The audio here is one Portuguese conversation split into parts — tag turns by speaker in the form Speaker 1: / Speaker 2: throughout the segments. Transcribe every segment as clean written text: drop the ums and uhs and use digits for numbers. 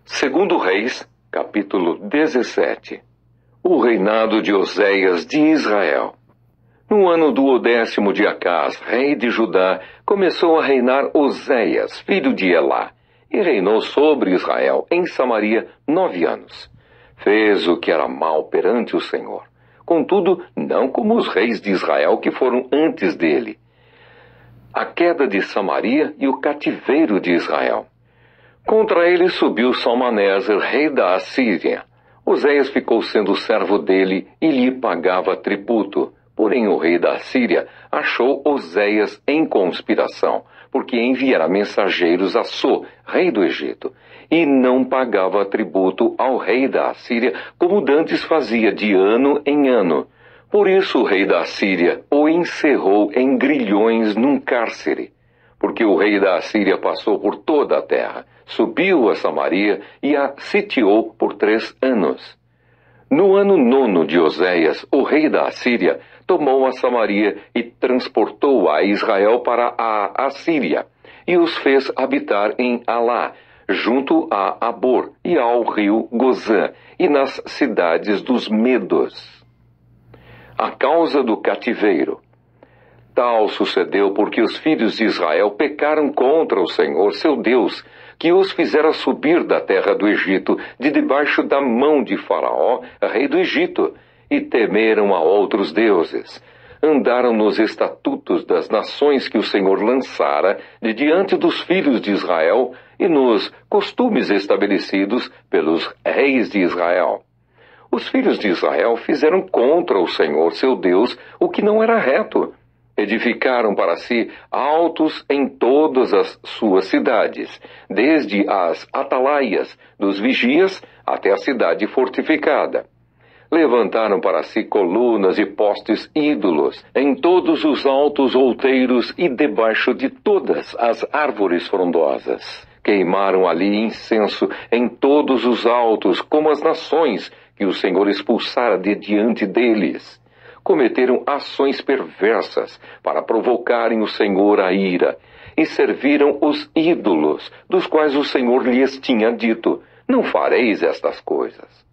Speaker 1: Segundo Reis, capítulo 17. O reinado de Oséias de Israel. No ano do 10º de Acás, rei de Judá, começou a reinar Oséias, filho de Elá, e reinou sobre Israel em Samaria 9 anos. Fez o que era mal perante o Senhor, contudo, não como os reis de Israel que foram antes dele. A queda de Samaria e o cativeiro de Israel. Contra ele subiu Salmaneser, rei da Assíria. Oséias ficou sendo servo dele e lhe pagava tributo. Porém o rei da Assíria achou Oséias em conspiração, porque enviara mensageiros a So, rei do Egito, e não pagava tributo ao rei da Assíria, como dantes fazia de ano em ano. Por isso o rei da Assíria o encerrou em grilhões num cárcere, porque o rei da Assíria passou por toda a terra, subiu a Samaria e a sitiou por 3 anos. No ano 9 de Oséias, o rei da Assíria tomou a Samaria e transportou a Israel para a Assíria, e os fez habitar em Alá, junto a Abor e ao rio Gozã, e nas cidades dos Medos. A causa do cativeiro. Tal sucedeu porque os filhos de Israel pecaram contra o Senhor, seu Deus, que os fizera subir da terra do Egito, de debaixo da mão de Faraó, rei do Egito, e temeram a outros deuses. Andaram nos estatutos das nações que o Senhor lançara de diante dos filhos de Israel e nos costumes estabelecidos pelos reis de Israel. Os filhos de Israel fizeram contra o Senhor, seu Deus, o que não era reto. Edificaram para si altos em todas as suas cidades, desde as atalaias dos vigias até a cidade fortificada. Levantaram para si colunas e postes ídolos em todos os altos outeiros e debaixo de todas as árvores frondosas. Queimaram ali incenso em todos os altos, como as nações que o Senhor expulsara de diante deles. Cometeram ações perversas para provocarem o Senhor à ira, e serviram os ídolos, dos quais o Senhor lhes tinha dito: não fareis estas coisas.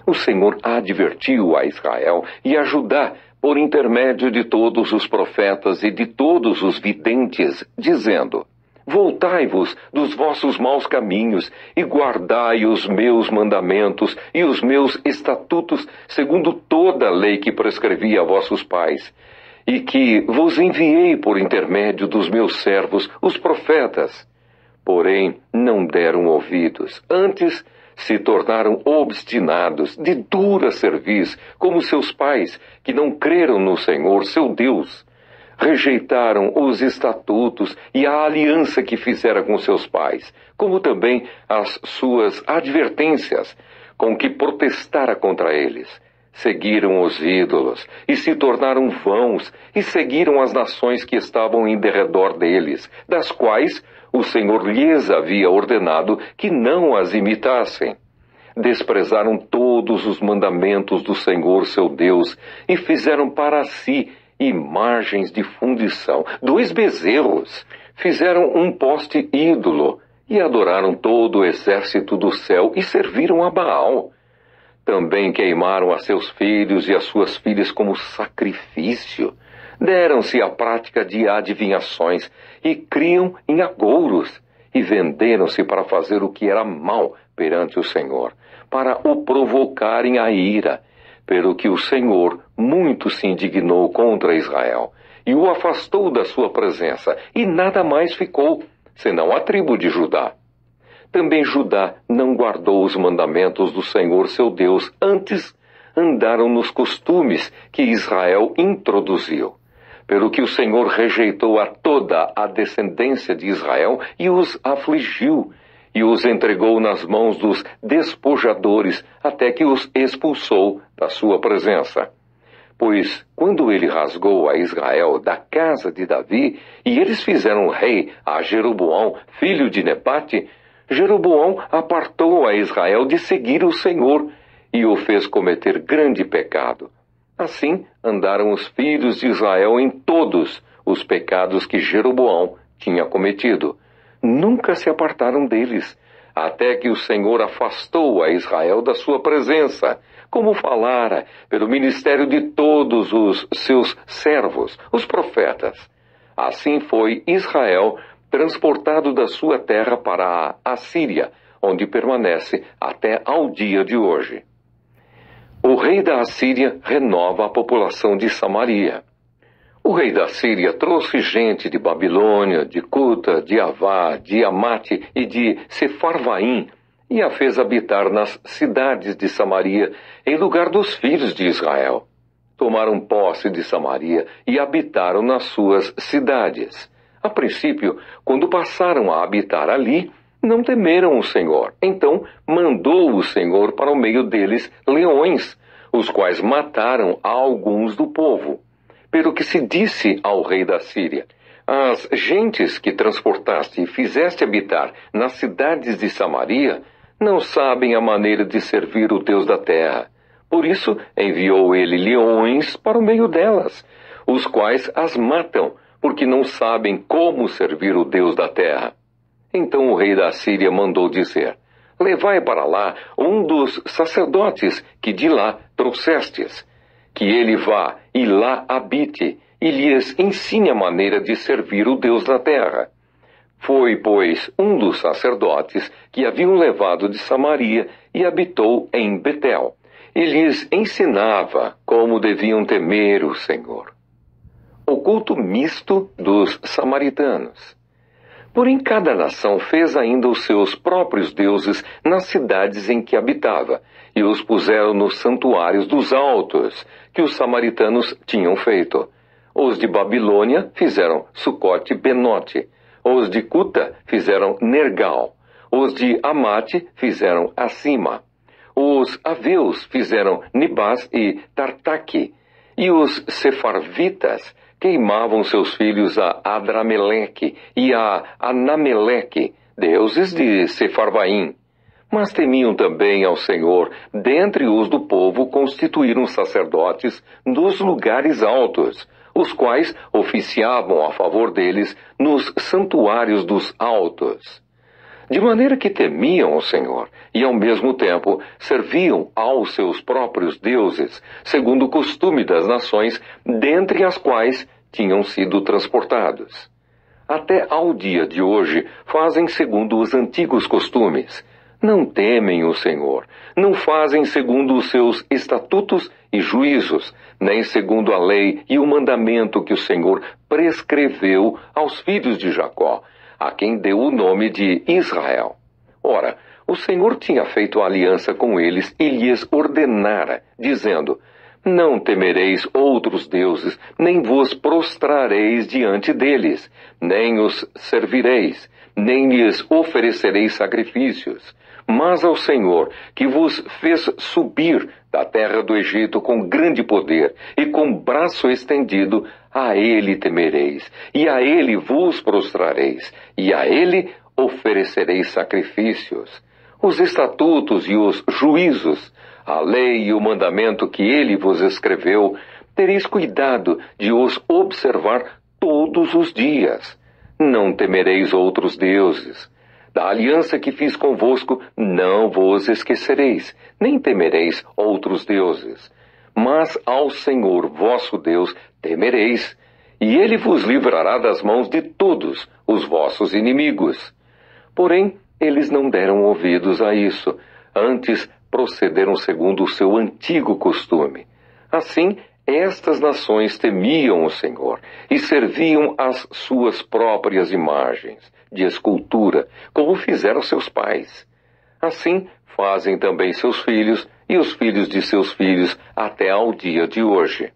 Speaker 1: O Senhor advertiu a Israel e a Judá por intermédio de todos os profetas e de todos os videntes, dizendo: voltai-vos dos vossos maus caminhos e guardai os meus mandamentos e os meus estatutos, segundo toda a lei que prescrevi a vossos pais, e que vos enviei por intermédio dos meus servos, os profetas. Porém, não deram ouvidos, antes se tornaram obstinados, de dura cerviz, como seus pais, que não creram no Senhor, seu Deus. Rejeitaram os estatutos e a aliança que fizera com seus pais, como também as suas advertências, com que protestara contra eles. Seguiram os ídolos e se tornaram vãos, e seguiram as nações que estavam em derredor deles, das quais o Senhor lhes havia ordenado que não as imitassem. Desprezaram todos os mandamentos do Senhor seu Deus e fizeram para si imagens de fundição, 2 bezerros. Fizeram um poste ídolo e adoraram todo o exército do céu e serviram a Baal. Também queimaram a seus filhos e as suas filhas como sacrifício. Deram-se à prática de adivinhações e criam em agouros, e venderam-se para fazer o que era mal perante o Senhor, para o provocarem a ira, pelo que o Senhor muito se indignou contra Israel, e o afastou da sua presença, e nada mais ficou, senão a tribo de Judá. Também Judá não guardou os mandamentos do Senhor seu Deus, antes andaram nos costumes que Israel introduziu. Pelo que o Senhor rejeitou a toda a descendência de Israel e os afligiu, e os entregou nas mãos dos despojadores, até que os expulsou da sua presença. Pois, quando ele rasgou a Israel da casa de Davi, e eles fizeram rei a Jeroboão, filho de Nebate, Jeroboão apartou a Israel de seguir o Senhor, e o fez cometer grande pecado. Assim andaram os filhos de Israel em todos os pecados que Jeroboão tinha cometido. Nunca se apartaram deles, até que o Senhor afastou a Israel da sua presença, como falara pelo ministério de todos os seus servos, os profetas. Assim foi Israel transportado da sua terra para a Assíria, onde permanece até ao dia de hoje. O rei da Assíria renova a população de Samaria. O rei da Síria trouxe gente de Babilônia, de Cuta, de Avá, de Amate e de Sefarvaim, e a fez habitar nas cidades de Samaria, em lugar dos filhos de Israel. Tomaram posse de Samaria e habitaram nas suas cidades. A princípio, quando passaram a habitar ali, não temeram o Senhor. Então mandou o Senhor para o meio deles leões, os quais mataram a alguns do povo. Pelo que se disse ao rei da Síria: as gentes que transportaste e fizeste habitar nas cidades de Samaria não sabem a maneira de servir o Deus da terra. Por isso enviou ele leões para o meio delas, os quais as matam, porque não sabem como servir o Deus da terra. Então o rei da Síria mandou dizer: levai para lá um dos sacerdotes que de lá trouxestes, que ele vá e lá habite, e lhes ensine a maneira de servir o Deus da terra. Foi, pois, um dos sacerdotes que haviam levado de Samaria e habitou em Betel, e lhes ensinava como deviam temer o Senhor. O culto misto dos samaritanos. Porém, cada nação fez ainda os seus próprios deuses nas cidades em que habitava, e os puseram nos santuários dos altos, que os samaritanos tinham feito. Os de Babilônia fizeram Sucote-Benote, os de Cuta fizeram Nergal, os de Amate fizeram Acima, os aveus fizeram Nibás e Tartaque, e os sefarvitas queimavam seus filhos a Adrameleque e a Anameleque, deuses de Sefarvaim. Mas temiam também ao Senhor. Dentre os do povo constituíram sacerdotes nos lugares altos, os quais oficiavam a favor deles nos santuários dos altos. De maneira que temiam o Senhor e, ao mesmo tempo, serviam aos seus próprios deuses, segundo o costume das nações, dentre as quais tinham sido transportados. Até ao dia de hoje fazem segundo os antigos costumes. Não temem o Senhor, não fazem segundo os seus estatutos e juízos, nem segundo a lei e o mandamento que o Senhor prescreveu aos filhos de Jacó, a quem deu o nome de Israel. Ora, o Senhor tinha feito aliança com eles e lhes ordenara, dizendo: não temereis outros deuses, nem vos prostrareis diante deles, nem os servireis, nem lhes oferecereis sacrifícios. Mas ao Senhor, que vos fez subir da terra do Egito com grande poder e com braço estendido, a Ele temereis, e a Ele vos prostrareis, e a Ele oferecereis sacrifícios. Os estatutos e os juízos, a lei e o mandamento que Ele vos escreveu, tereis cuidado de os observar todos os dias. Não temereis outros deuses. Da aliança que fiz convosco, não vos esquecereis, nem temereis outros deuses. Mas ao Senhor vosso Deus temereis, e Ele vos livrará das mãos de todos os vossos inimigos. Porém, eles não deram ouvidos a isso, antes procederam segundo o seu antigo costume. Assim, estas nações temiam o Senhor e serviam as suas próprias imagens de escultura, como fizeram seus pais. Assim fazem também seus filhos e os filhos de seus filhos até ao dia de hoje.